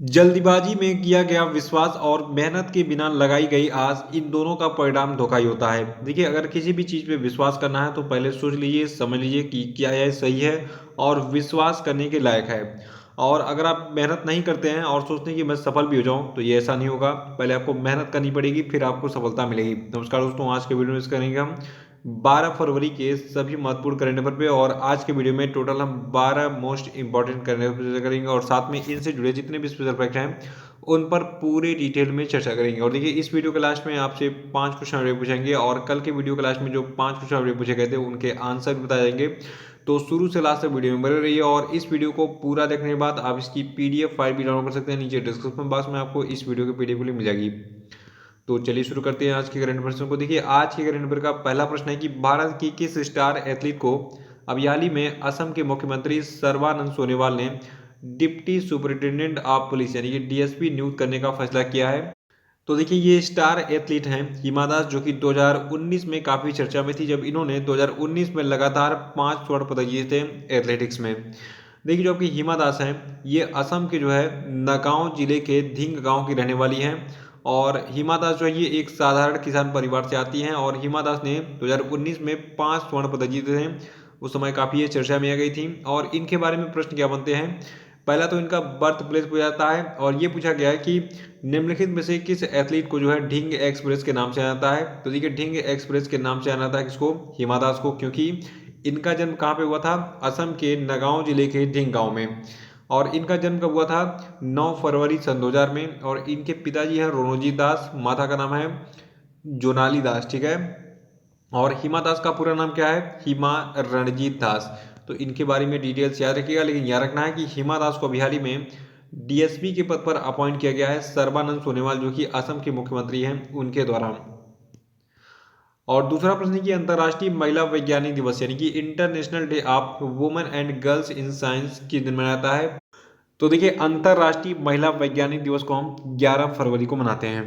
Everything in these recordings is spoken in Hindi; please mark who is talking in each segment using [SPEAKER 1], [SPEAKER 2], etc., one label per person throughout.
[SPEAKER 1] जल्दबाजी में किया गया विश्वास और मेहनत के बिना लगाई गई आस, इन दोनों का परिणाम धोखा ही होता है। देखिए, अगर किसी भी चीज़ पे विश्वास करना है तो पहले सोच लीजिए, समझ लीजिए कि क्या यह सही है और विश्वास करने के लायक है। और अगर आप मेहनत नहीं करते हैं और सोचते हैं कि मैं सफल भी हो जाऊं, तो ये ऐसा नहीं होगा। पहले आपको मेहनत करनी पड़ेगी, फिर आपको सफलता मिलेगी। नमस्कार दोस्तों, आज के वीडियो में इस करेंगे हम 12 फरवरी के सभी महत्वपूर्ण करंट अफेयर पे। और आज के वीडियो में टोटल हम 12 मोस्ट इंपॉर्टेंट करंट अफेयर करेंगे और साथ में इनसे जुड़े जितने भी स्पेशल फैक्ट हैं उन पर पूरे डिटेल में चर्चा करेंगे। और देखिए, इस वीडियो के लास्ट में आपसे 5 क्वेश्चन ऑलरेडी पूछेंगे और कल के वीडियो के लास्ट में जो 5 क्वेश्चन ऑलरेडी पूछे गए थे उनके आंसर भी बताए जाएंगे। तो शुरू से लास्ट तक वीडियो में बने रहिए और इस वीडियो को पूरा देखने के बाद आप इसकी पीडीएफ फाइल भी डाउनलोड कर सकते हैं। नीचे डिस्क्रिप्शन बॉक्स में आपको इस वीडियो की पीडीएफ लिंक मिल जाएगी। तो चलिए शुरू करते हैं आज के करंट अफेयर्स को। देखिए, आज के करंट अफेयर का पहला प्रश्न है कि भारत की किस स्टार एथलीट को अभी हाल ही में असम के मुख्यमंत्री सर्बानंद सोनोवाल ने डिप्टी सुपरिटेंडेंट ऑफ पुलिस यानी कि डीएसपी नियुक्त करने का फैसला किया है। तो देखिए, ये स्टार एथलीट हैं हिमा दास, जो कि 2019 में काफी चर्चा में थी जब इन्होंने 2019 में लगातार 5 स्वर्ण पदक जीते थे एथलेटिक्स में। देखिए, जो आपकी हिमा दास हैं, ये असम के जो है नगांव जिले के धिंग गांव की रहने वाली हैं। और हिमा दास जो है ये एक साधारण किसान परिवार से आती हैं और हिमा दास ने 2019 में 5 स्वर्ण पदक जीते थे। उस समय काफी ये चर्चा में आ गई थी। और इनके बारे में प्रश्न क्या बनते हैं? पहला तो इनका बर्थ प्लेस पूछा जाता है और ये पूछा गया है कि निम्नलिखित में से किस एथलीट को जो है ढिंग एक्सप्रेस के नाम से जाना जाता है। तो देखिए, ढिंग एक्सप्रेस के नाम से जाना जाता है किसको? हिमा दास को, क्योंकि इनका जन्म कहाँ पे हुआ था? असम के नगांव जिले के ढिंग गांव में। और इनका जन्म कब हुआ था? 9 फरवरी सन 2000 में। और इनके पिताजी हैं रोनोजी दास, माता का नाम है जोनाली दास, ठीक है। और हिमा दास का पूरा नाम क्या है? हिमा रणजीत दास। तो इनके बारे में डिटेल्स याद रखिएगा, लेकिन याद रखना है कि हिमा दास को अभी हाल ही में डीएसपी के पद पर अपॉइंट किया गया है सर्बानंद सोनोवाल, जो कि असम के मुख्यमंत्री हैं, उनके द्वारा। और दूसरा प्रश्न है कि अंतर्राष्ट्रीय महिला वैज्ञानिक दिवस यानी कि international day of women and girls in science किस दिन मनाया जाता है? तो देखिए, अंतर्राष्ट्रीय महिला वैज्ञानिक दिवस को हम 11 फरवरी को मनाते हैं।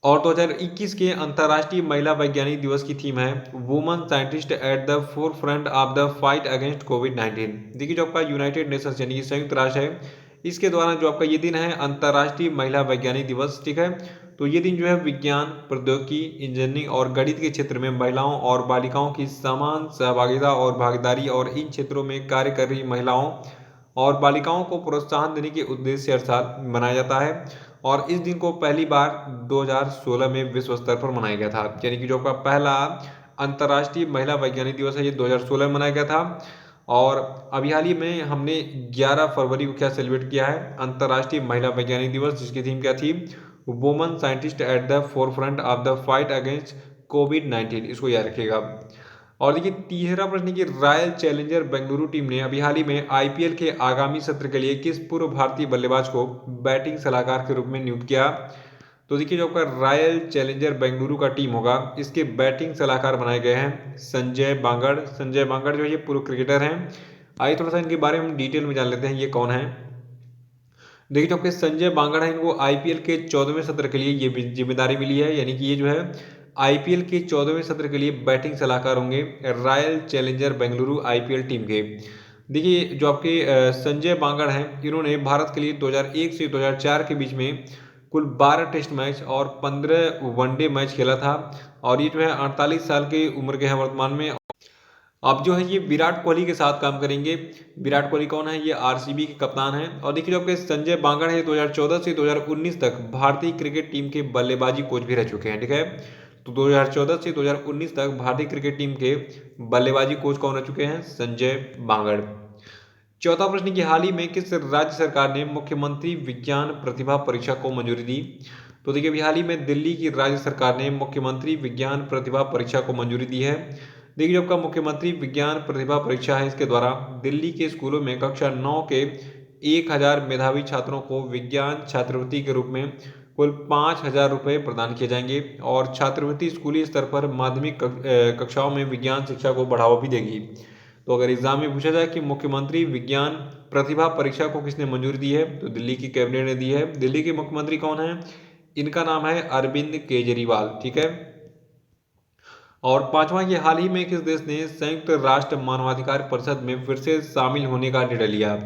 [SPEAKER 1] और 2021 के अंतर्राष्ट्रीय महिला वैज्ञानिक दिवस की थीम है woman scientist at the forefront of the fight against कोविड-19। देखिए, जो आपका यूनाइटेड नेशंस यानी कि संयुक्त राष्ट्र है, इसके द्वारा जो आपका ये दिन है अंतर्राष्ट्रीय महिला वैज्ञानिक दिवस, ठीक है। तो ये दिन जो है विज्ञान, प्रौद्योगिकी, इंजीनियरिंग और गणित के क्षेत्र में महिलाओं और बालिकाओं की समान सहभागिता और भागीदारी और इन क्षेत्रों में कार्य कर रही महिलाओं और बालिकाओं को प्रोत्साहन देने के उद्देश्य से हर साल मनाया जाता है। और इस दिन को पहली बार 2016 में विश्व स्तर पर मनाया गया था, यानी कि जो आपका पहला अंतर्राष्ट्रीय महिला वैज्ञानिक दिवस है ये 2016 में मनाया गया था। और अभी हाल ही में हमने 11 फरवरी को क्या सेलिब्रेट किया है? अंतर्राष्ट्रीय महिला वैज्ञानिक दिवस, जिसकी थीम क्या थी? Woman scientist at the forefront of the fight against कोविड-19। इसको याद रखिएगा। और देखिए, तीसरा प्रश्न की रॉयल चैलेंजर बेंगलुरु टीम ने अभी हाल ही में आईपीएल के आगामी सत्र के लिए किस पूर्व भारतीय बल्लेबाज को बैटिंग सलाहकार के रूप में नियुक्त किया? तो देखिए, जो आपका रॉयल चैलेंजर बेंगलुरु का टीम होगा, इसके बैटिंग सलाहकार बनाए गए हैं संजय बांगड़। संजय बांगड़ जो है ये पूर्व क्रिकेटर हैं। आइए थोड़ा सा इनके बारे में डिटेल में जान लेते हैं, ये कौन है। देखिए, जो आपके संजय बांगड़ है, इनको आईपीएल के 14वें सत्र के लिए ये जिम्मेदारी मिली है, यानी कि ये जो है आईपीएल के 14वें सत्र के लिए बैटिंग सलाहकार होंगे royal challenger Bengaluru IPL team के। देखिए, जो आपके संजय बांगड़ हैं, इन्होंने भारत के लिए 2001 से 2004 के बीच में कुल 12 टेस्ट मैच और 15 वनडे मैच खेला था। और ये जो है 48 साल की उम्र के हैं वर्तमान में। अब जो है ये विराट कोहली के साथ काम करेंगे। विराट कोहली कौन है? ये आरसीबी के कप्तान हैं। और देखिए, जो आपके संजय बांगड़ है 2014 से 2019 तक भारतीय क्रिकेट टीम के बल्लेबाजी कोच भी रह चुके हैं, ठीक है। तो 2014 से 2019 तक भारतीय क्रिकेट टीम के बल्लेबाजी कोच कौन रह चुके हैं? संजय बांगड़। चौथा प्रश्न की हाल ही में किस राज्य सरकार ने मुख्यमंत्री विज्ञान प्रतिभा परीक्षा को मंजूरी दी? तो देखिए, अभी हाल ही में दिल्ली की राज्य सरकार ने मुख्यमंत्री विज्ञान प्रतिभा परीक्षा को मंजूरी दी है। देखिए, जो आपका मुख्यमंत्री विज्ञान प्रतिभा परीक्षा है, इसके द्वारा दिल्ली के स्कूलों में कक्षा 9 के 1000 मेधावी छात्रों को विज्ञान छात्रवृत्ति के रूप में कुल 5000 रुपये प्रदान किए जाएंगे। और छात्रवृत्ति स्कूली स्तर पर माध्यमिक कक्षाओं में विज्ञान शिक्षा को बढ़ावा भी देगी। तो अगर एग्जाम में पूछा जाए कि मुख्यमंत्री विज्ञान प्रतिभा परीक्षा को किसने मंजूरी दी है, तो दिल्ली की कैबिनेट ने दी है। दिल्ली के मुख्यमंत्री कौन है? इनका नाम है अरविंद केजरीवाल, ठीक है। और पांचवा, ये हाल ही में किस देश ने संयुक्त राष्ट्र मानवाधिकार परिषद में फिर से शामिल होने का निर्णय लिया?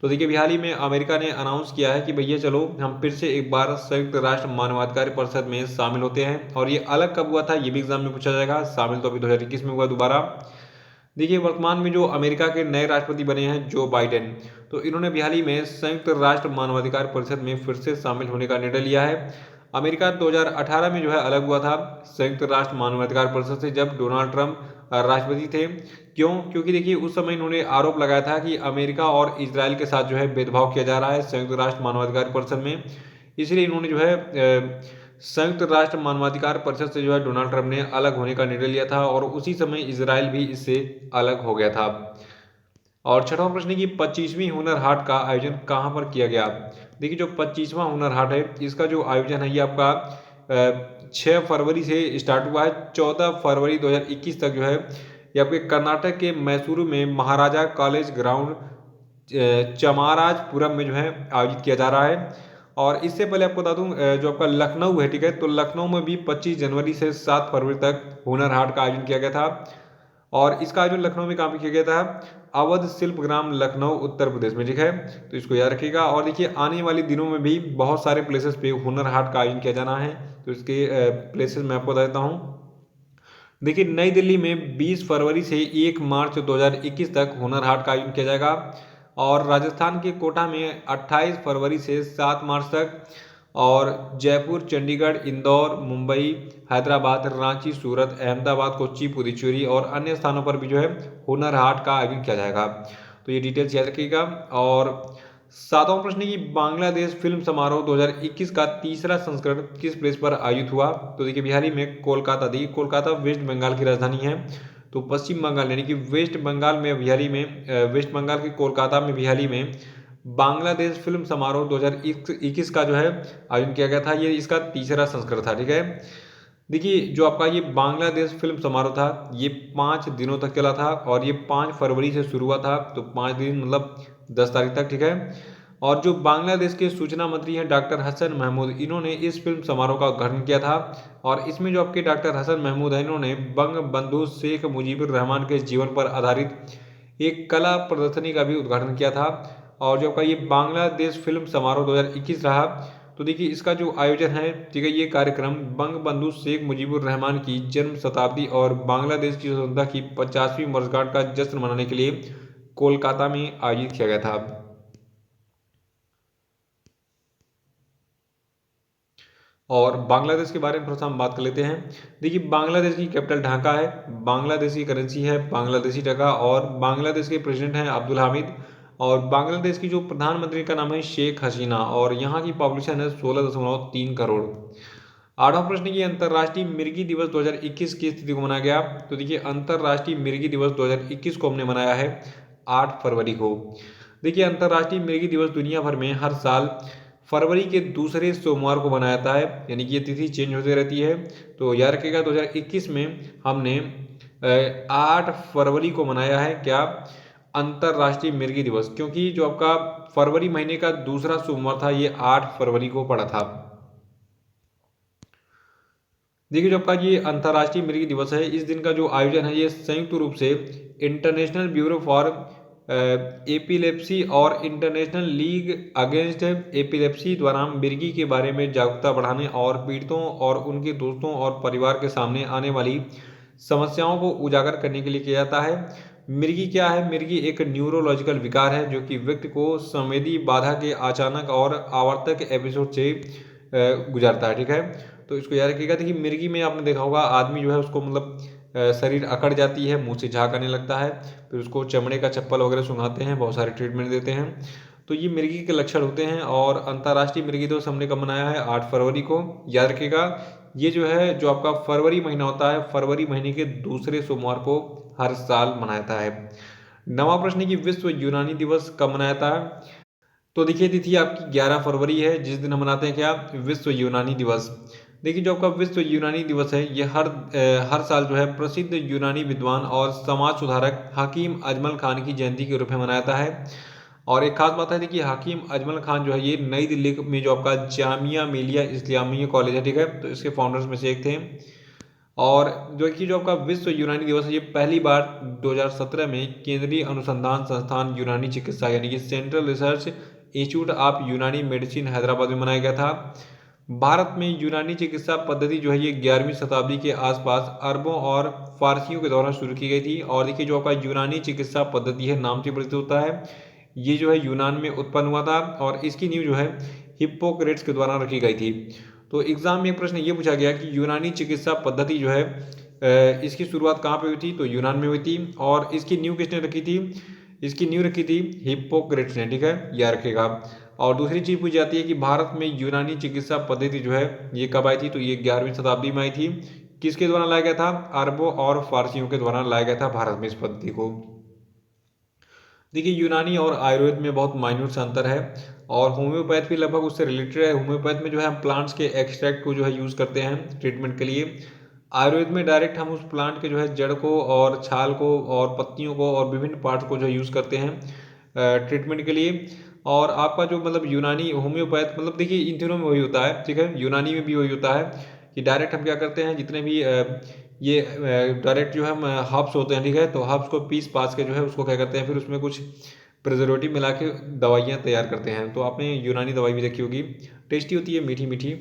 [SPEAKER 1] तो देखिए हाल ही में अमेरिका ने अनाउंस किया है कि भैया चलो हम फिर से एक बार संयुक्त राष्ट्र मानवाधिकार परिषद में शामिल होते हैं। और ये अलग कब हुआ था ये भी एग्जाम में पूछा जाएगा। शामिल तो अभी 2021 में हुआ दोबारा। देखिए वर्तमान में जो अमेरिका के नए राष्ट्रपति बने हैं जो बाइडेन, तो इन्होंने भी हाल ही में संयुक्त राष्ट्र मानवाधिकार परिषद में फिर से शामिल होने का निर्णय लिया है। अमेरिका 2018 में जो है अलग हुआ था संयुक्त राष्ट्र मानवाधिकार परिषद से, जब डोनाल्ड ट्रंप राष्ट्रपति थे। क्यों? क्योंकि देखिए उस समय इन्होंने आरोप लगाया था कि अमेरिका और इजराइल के साथ जो है भेदभाव किया जा रहा है संयुक्त राष्ट्र मानवाधिकार परिषद में। इसलिए इन्होंने जो है संयुक्त राष्ट्र मानवाधिकार परिषद से जो है डोनाल्ड ट्रंप ने अलग होने का निर्णय लिया था, और उसी समय इजराइल भी इससे अलग हो गया था। और छठवां प्रश्न है कि 25वीं हुनर हाट का आयोजन कहाँ पर किया गया। देखिए जो 25वां हुनर हाट है इसका जो आयोजन है ये आपका 6 फरवरी से स्टार्ट हुआ है। 14 फरवरी 2021 तक जो है ये आपके कर्नाटक के मैसूरू में महाराजा कॉलेज ग्राउंड चमाराजपुरम में जो है आयोजित किया जा रहा है। और इससे पहले आपको बता दूं जो आपका लखनऊ है, ठीक है, तो लखनऊ में भी 25 जनवरी से 7 फरवरी तक हुनर हाट का आयोजन किया गया था। और इसका आयोजन लखनऊ में कहाँ पे किया गया था? अवध शिल्प ग्राम लखनऊ उत्तर प्रदेश में, ठीक है, तो इसको याद रखिएगा। और देखिए आने वाले दिनों में भी बहुत सारे प्लेसेस पे हुनर हाट का आयोजन किया जाना है, तो इसके प्लेसेस मैं आपको बता देता हूँ। देखिए नई दिल्ली में 20 फरवरी से 1 मार्च 2021 तक हुनर हाट का आयोजन किया जाएगा। और राजस्थान के कोटा में 28 फरवरी से 7 मार्च तक। और जयपुर, चंडीगढ़, इंदौर, मुंबई, हैदराबाद, रांची, सूरत, अहमदाबाद, कोच्चि, पुदुचेरी और अन्य स्थानों पर भी जो है हुनर हाट का आयोजन किया जाएगा। तो ये डिटेल्स याद रखिएगा। और सातवां प्रश्न है कि बांग्लादेश फिल्म समारोह 2021 का तीसरा संस्करण किस प्लेस पर आयोजित हुआ। तो देखिए बिहारी में कोलकाता, देखिए कोलकाता वेस्ट बंगाल की राजधानी है। तो पश्चिम बंगाल यानी कि वेस्ट बंगाल में बिहारी में वेस्ट बंगाल के कोलकाता में बिहारी में बांग्लादेश फिल्म समारोह 2021 का जो है आयोजन किया गया था। ये इसका तीसरा संस्करण था, ठीक है। देखिए जो आपका ये बांग्लादेश फिल्म समारोह था ये 5 दिनों तक चला था, और ये 5 फरवरी से शुरू हुआ था, तो 5 दिन मतलब 10 तारीख तक, ठीक है। और जो बांग्लादेश के सूचना मंत्री हैं डॉक्टर हसन महमूद, इन्होंने इस फिल्म समारोह का उद्घाटन किया था। और इसमें जो आपके डॉक्टर हसन महमूद हैं इन्होंने बंग बंधु शेख मुजीबुर रहमान के जीवन पर आधारित एक कला प्रदर्शनी का भी उद्घाटन किया था। और जो आपका ये बांग्लादेश फिल्म समारोह 2021 रहा, तो देखिए इसका जो आयोजन है, ठीक है, ये कार्यक्रम बंग बंधु शेख मुजीबुर रहमान की जन्म शताब्दी और बांग्लादेश की स्वतंत्रता की 50वीं वर्षगांठ का जश्न मनाने के लिए कोलकाता में आयोजित किया गया था। और बांग्लादेश के बारे में थोड़ा सा हम बात कर लेते हैं। देखिए बांग्लादेश की कैपिटल ढाका है, बांग्लादेश की करेंसी है बांग्लादेशी टका, और बांग्लादेश के प्रेसिडेंट हैं अब्दुल हामिद। और बांग्लादेश की जो प्रधानमंत्री का नाम है शेख हसीना, और यहाँ की पॉपुलेशन है 16.3 करोड़। आठवां प्रश्न की अंतर्राष्ट्रीय मिर्गी दिवस 2021 की स्थिति को मनाया गया। तो देखिए अंतर्राष्ट्रीय मिर्गी दिवस 2021 को हमने मनाया है 8 फरवरी को। देखिए अंतर्राष्ट्रीय मिर्गी दिवस दुनिया भर में हर साल फरवरी के दूसरे सोमवार को मनाया जाता है, यानी कि ये तिथि चेंज होती रहती है। तो याद रखिएगा 2021 में हमने 8 फरवरी को मनाया है क्या, अंतर्राष्ट्रीय मिर्गी दिवस, क्योंकि जो आपका फरवरी महीने का दूसरा सोमवार था ये 8 फरवरी को पड़ा था। देखिए जो आपका ये अंतर्राष्ट्रीय मिर्गी दिवस है, इस दिन का जो आयोजन है ये संयुक्त रूप से इंटरनेशनल ब्यूरो फॉर एपिलेप्सी और इंटरनेशनल लीग अगेंस्ट एपिलेप्सी द्वारा मिर्गी के बारे में जागरूकता बढ़ाने और पीड़ितों और उनके दोस्तों और परिवार के सामने आने वाली समस्याओं को उजागर करने के लिए किया जाता है। मिर्गी क्या है? मिर्गी एक न्यूरोलॉजिकल विकार है जो कि व्यक्ति को संवेदी बाधा के अचानक और आवर्तक एपिसोड से गुजरता है, ठीक है। तो इसको याद रखिएगा। देखिए मिर्गी में आपने देखा होगा आदमी जो है उसको मतलब शरीर अकड़ जाती है, मुंह से झाग आने लगता है, फिर उसको चमड़े का चप्पल वगैरह सुंघाते हैं, बहुत सारे ट्रीटमेंट देते हैं। तो ये मिर्गी के लक्षण होते हैं। और अंतर्राष्ट्रीय मिर्गी दिवस हमने कब मनाया है? 8 फरवरी को। याद रखिएगा ये जो है जो आपका फरवरी महीना होता है, फरवरी महीने के दूसरे सोमवार को हर साल मनाया जाता है। नवा प्रश्न की विश्व यूनानी दिवस कब मनाया जाता है? तो देखिए तिथि आपकी 11 फरवरी है, जिस दिन हम मनाते हैं क्या, विश्व यूनानी दिवस। देखिए जो आपका विश्व यूनानी दिवस है ये हर साल जो है प्रसिद्ध यूनानी विद्वान और समाज सुधारक हकीम अजमल खान की जयंती के रूप में मनाया जाता है। और एक खास बात है देखिए हकीम अजमल खान जो है ये नई दिल्ली में जो आपका जामिया मिलिया इस्लामिया कॉलेज है, ठीक है, तो इसके फाउंडर्स में से एक थे। और जो आपका विश्व यूनानी दिवस है, ये पहली बार 2017 में केंद्रीय अनुसंधान संस्थान यूनानी चिकित्सा यानी कि सेंट्रल रिसर्च इंस्टीट्यूट ऑफ यूनानी मेडिसिन हैदराबाद में मनाया गया था। भारत में यूनानी चिकित्सा पद्धति जो है ये 11वीं शताब्दी के आसपास अरबों और फारसियों के दौरान शुरू की गई थी। और देखिए जो आपका यूनानी चिकित्सा पद्धति है नाम से परिचित होता है, ये जो है यूनान में उत्पन्न हुआ था और इसकी नींव जो है हिप्पोक्रेट्स के द्वारा रखी गई थी। तो एग्जाम में एक प्रश्न ये पूछा गया कि यूनानी चिकित्सा पद्धति जो है इसकी शुरुआत कहाँ पे हुई थी, तो यूनान में हुई थी। और इसकी नींव किसने रखी थी, इसकी नींव रखी थी हिप्पोक्रेट्स ने, ठीक है, याद रखेगा। और दूसरी चीज पूछी जाती है कि भारत में यूनानी चिकित्सा पद्धति जो है ये कब आई थी, तो ये 11वीं शताब्दी में आई थी। किसके द्वारा लाया गया था, अरबों और फारसियों के द्वारा लाया गया था भारत में इस पद्धति को। देखिए यूनानी और आयुर्वेद में बहुत माइन्यूट सा अंतर है और होम्योपैथ भी लगभग उससे रिलेटेड है। होम्योपैथ में जो है हम प्लांट्स के एक्सट्रैक्ट को जो है यूज़ करते हैं ट्रीटमेंट के लिए। आयुर्वेद में डायरेक्ट हम उस प्लांट के जो है जड़ को और छाल को और पत्तियों को और विभिन्न पार्ट्स को जो है यूज़ करते हैं ट्रीटमेंट के लिए। और आपका जो मतलब यूनानी होम्योपैथ मतलब देखिए इन तीनों में वही होता है, ठीक है, यूनानी में भी वही होता है कि डायरेक्ट हम क्या करते हैं जितने भी ये डायरेक्ट जो है हम हर्ब्स होते हैं, ठीक है, तो हर्ब्स को पीस पास के जो है उसको क्या करते हैं फिर उसमें कुछ प्रिजर्वेटिव मिला के दवाइयाँ तैयार करते हैं। तो आपने यूनानी दवाई भी देखी होगी, टेस्टी होती है, मीठी मीठी।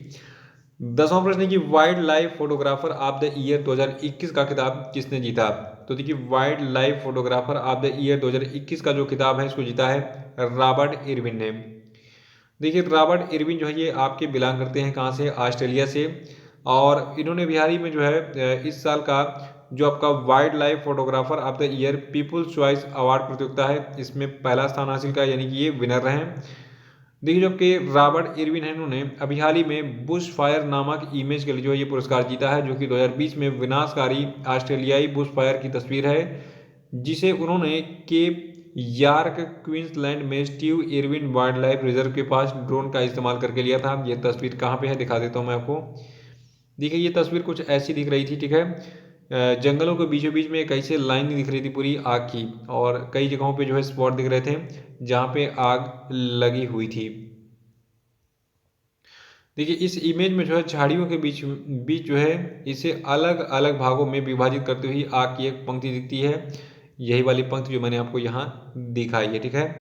[SPEAKER 1] 10वां प्रश्न है कि wild life photographer of the year 2021 का खिताब किसने जीता। तो देखिए wild life photographer of the year 2021 का जो खिताब है इसको जीता है रॉबर्ट इरविन ने। देखिए रॉबर्ट इरविन जो है ये आपके बिलोंग करते हैं कहाँ से, ऑस्ट्रेलिया से। और इन्होंने बिहार ही में जो है इस साल का जो आपका wildlife photographer of the year people's choice award प्रतियोगिता है इसमें पहला स्थान हासिल किया, यानी कि ये विनर रहे। देखिए जो आपके रॉबर्ट इरविन है इन्होंने अभी हाल ही में बुश फायर नामक इमेज के लिए जो है ये पुरस्कार जीता है, जो कि 2020 में विनाशकारी ऑस्ट्रेलियाई बुश फायर की तस्वीर है जिसे उन्होंने केप यार्क क्वींसलैंड में Steve Irwin wild life reserve के पास ड्रोन का इस्तेमाल करके लिया था। ये तस्वीर कहाँ पे है दिखा देता हूँ मैं आपको। देखिए ये तस्वीर कुछ ऐसी दिख रही थी, ठीक है, जंगलों के बीचों बीच में एक ऐसे लाइन दिख रही थी पूरी आग की और कई जगहों पे जो है स्पॉट दिख रहे थे जहाँ पे आग लगी हुई थी। देखिए इस इमेज में जो है झाड़ियों के बीच बीच जो है इसे अलग अलग भागों में विभाजित करते हुए आग की एक पंक्ति दिखती है, यही वाली पंक्ति जो मैंने आपको यहाँ दिखाई है, ठीक है।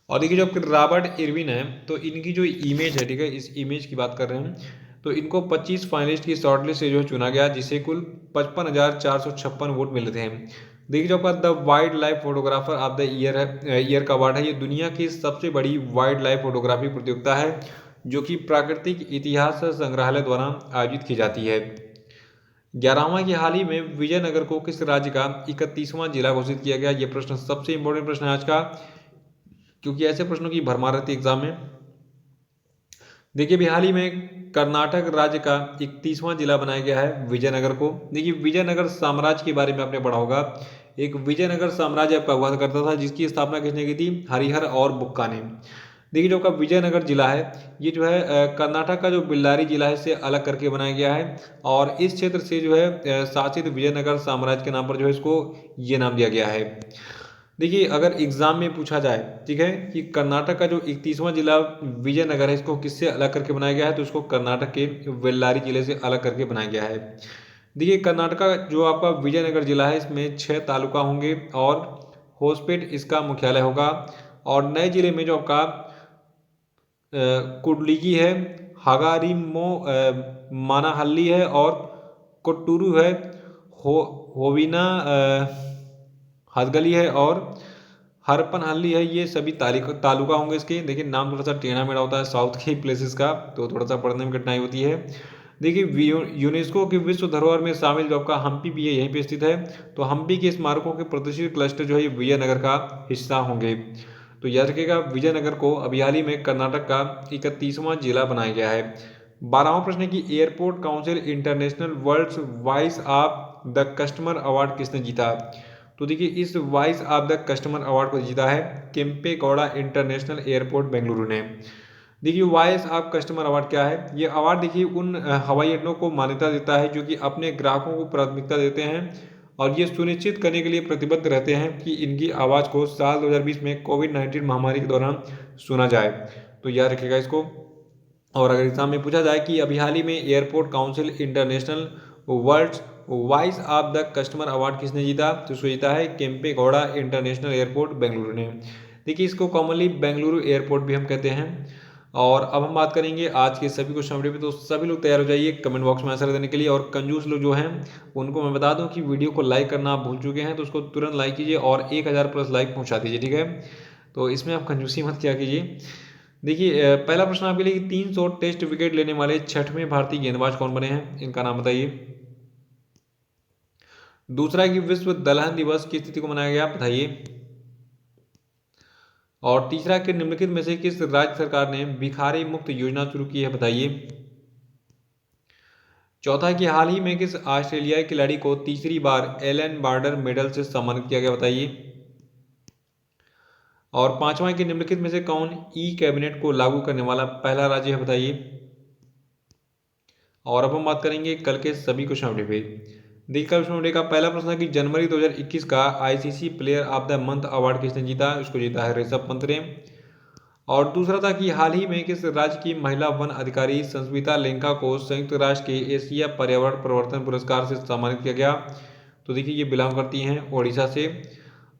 [SPEAKER 1] और देखिए जो आपके रॉबर्ट इरविन है तो इनकी जो इमेज है, ठीक है, इस इमेज की बात कर रहे हैं तो इनको 25 फाइनलिस्ट की शॉर्टलिस्ट से जो है चुना गया जिसे कुल 55,456 वोट मिले थे। देखिए जो आपका the wild life photographer of the year है, ईयर का अवार्ड है, ये दुनिया की सबसे बड़ी वाइल्ड लाइफ फोटोग्राफी प्रतियोगिता है जो कि प्राकृतिक इतिहास संग्रहालय द्वारा आयोजित की जाती है। 11वां की हाल ही में विजयनगर को किस राज्य का 31वां जिला घोषित किया गया। ये प्रश्न सबसे इंपॉर्टेंट प्रश्न है आज का, क्योंकि ऐसे प्रश्नों की भरमार रहती है एग्जाम में। देखिए अभी हाल ही में कर्नाटक राज्य का 31वां जिला बनाया गया है विजयनगर को। देखिए विजयनगर साम्राज्य के बारे में आपने पढ़ा होगा, एक विजयनगर साम्राज्य आपका हुआ करता था जिसकी स्थापना किसने की थी, हरिहर और बुक्का ने। देखिए जो आपका विजयनगर जिला है ये जो है कर्नाटक का जो बेल्लारी जिला है इससे अलग करके बनाया गया है और इस क्षेत्र से जो है शासित विजयनगर साम्राज्य के नाम पर जो है इसको ये नाम दिया गया है। देखिए अगर एग्जाम में पूछा जाए, ठीक है, कि कर्नाटक का जो 31वां जिला विजयनगर है इसको किससे अलग करके बनाया गया है, तो इसको कर्नाटक के बेल्लारी जिले से अलग करके बनाया गया है। देखिए कर्नाटक का जो आपका विजयनगर जिला है इसमें 6 तालुका होंगे और होसपेट इसका मुख्यालय होगा। और नए जिले में जो आपका कुडलिगी है, हगारिमो मानाहल्ली है और कोट्टूरू है, हो होविना हदगली है और हरपनहल्ली है, ये सभी तालुका होंगे इसके। देखिए नाम थोड़ा सा टेढ़ा मेढ़ा होता है साउथ के प्लेसेस का, तो थोड़ा सा पढ़ने में कठिनाई होती है। देखिए यूनेस्को की विश्व धरोहर में शामिल जो आपका हम्पी भी है यहीं पे स्थित है, तो हम्पी के स्मारकों के प्रतिष्ठित क्लस्टर जो है ये विजयनगर का हिस्सा होंगे। तो याद रखिएगा विजयनगर को अभी हाल ही में कर्नाटक का 31वां जिला बनाया गया है। 12वां प्रश्न है कि airport council international world voice of the customer award किसने जीता। तो देखिए इस voice of the customer award को जीता है केम्पे गौड़ा इंटरनेशनल एयरपोर्ट बेंगलुरु ने। देखिए वॉइस ऑफ कस्टमर अवार्ड क्या है, ये अवार्ड देखिए उन हवाई अड्डों को मान्यता देता है जो कि अपने ग्राहकों को प्राथमिकता देते हैं और ये सुनिश्चित करने के लिए प्रतिबद्ध रहते हैं कि इनकी आवाज़ को साल 2020 में कोविड-19 महामारी के दौरान सुना जाए। तो याद रखिएगा इसको। और अगर एग्जाम में पूछा जाए कि अभी हाल ही में airport council international world voice of the customer award किसने जीता? तो इसको जीता है केम्पेगौड़ा इंटरनेशनल एयरपोर्ट बेंगलुरु ने। देखिए इसको कॉमनली बेंगलुरु एयरपोर्ट भी हम कहते हैं। और अब हम बात करेंगे आज के सभी क्वेश्चन वीडियो पे, तो सभी लोग तैयार हो जाइए कमेंट बॉक्स में आंसर देने के लिए। और कंजूस लोग जो हैं उनको मैं बता दूं कि वीडियो को लाइक करना आप भूल चुके हैं, तो उसको तुरंत लाइक कीजिए और 1000 प्लस लाइक पहुंचा दीजिए, ठीक है। तो इसमें आप कंजूसी मत किया कीजिए। देखिए पहला प्रश्न आपके लिए, 300 टेस्ट विकेट लेने वाले 6वें भारतीय गेंदबाज कौन बने हैं? इनका नाम बताइए। दूसरा है कि विश्व दलहन दिवस किस तिथि को मनाया गया? बताइए। और तीसरा कि निम्नलिखित में से किस राज्य सरकार ने भिखारी मुक्त योजना शुरू की है? बताइए। चौथा कि हाल ही में किस ऑस्ट्रेलियाई खिलाड़ी को तीसरी बार एलन बार्डर मेडल से सम्मानित किया गया? बताइए। और पांचवा कि निम्नलिखित में से कौन ई कैबिनेट को लागू करने वाला पहला राज्य है? बताइए। और अब हम बात करेंगे कल के सभी क्वेश्चन पे। देखिए क्वेश्चन का पहला प्रश्न है कि जनवरी 2021 का ICC player of the month award किसने जीता? उसको जीता है ऋषभ पंत ने। और दूसरा था कि हाल ही में किस राज्य की महिला वन अधिकारी संस्मिता लेंका को संयुक्त राष्ट्र के एशिया पर्यावरण परिवर्तन पुरस्कार से सम्मानित किया गया? तो देखिए ये बिलोंग करती हैं ओडिशा से।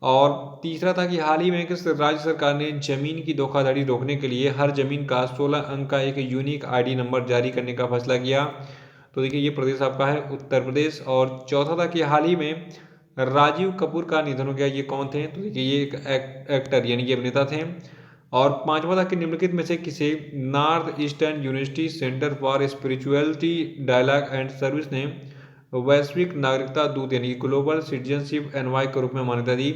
[SPEAKER 1] और तीसरा था कि हाल ही में किस राज्य सरकार ने जमीन की धोखाधड़ी रोकने के लिए हर जमीन का 16 अंक का एक यूनिक आईडी नंबर जारी करने का फैसला किया? तो देखिए ये प्रदेश आपका है उत्तर प्रदेश। और चौथा था कि हाल ही में राजीव कपूर का निधन हो गया, ये कौन थे? तो देखिए ये एक एक्टर यानी कि अभिनेता थे। और पांचवा था कि निम्नलिखित में से किसे Northeastern University Center for Spirituality Dialogue and Service ने वैश्विक नागरिकता दूत यानी ग्लोबल सिटीजनशिप एनवाय के रूप में मान्यता दी?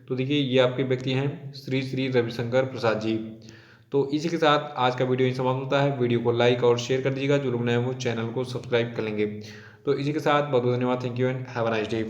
[SPEAKER 1] तो देखिए ये आपके व्यक्ति हैं श्री श्री रविशंकर प्रसाद जी। तो इसी के साथ आज का वीडियो यही समाप्त होता है। वीडियो को लाइक और शेयर कर दीजिएगा, जो लोग नए हैं वो चैनल को सब्सक्राइब कर लेंगे। तो इसी के साथ बहुत बहुत धन्यवाद। Thank you and have a nice day.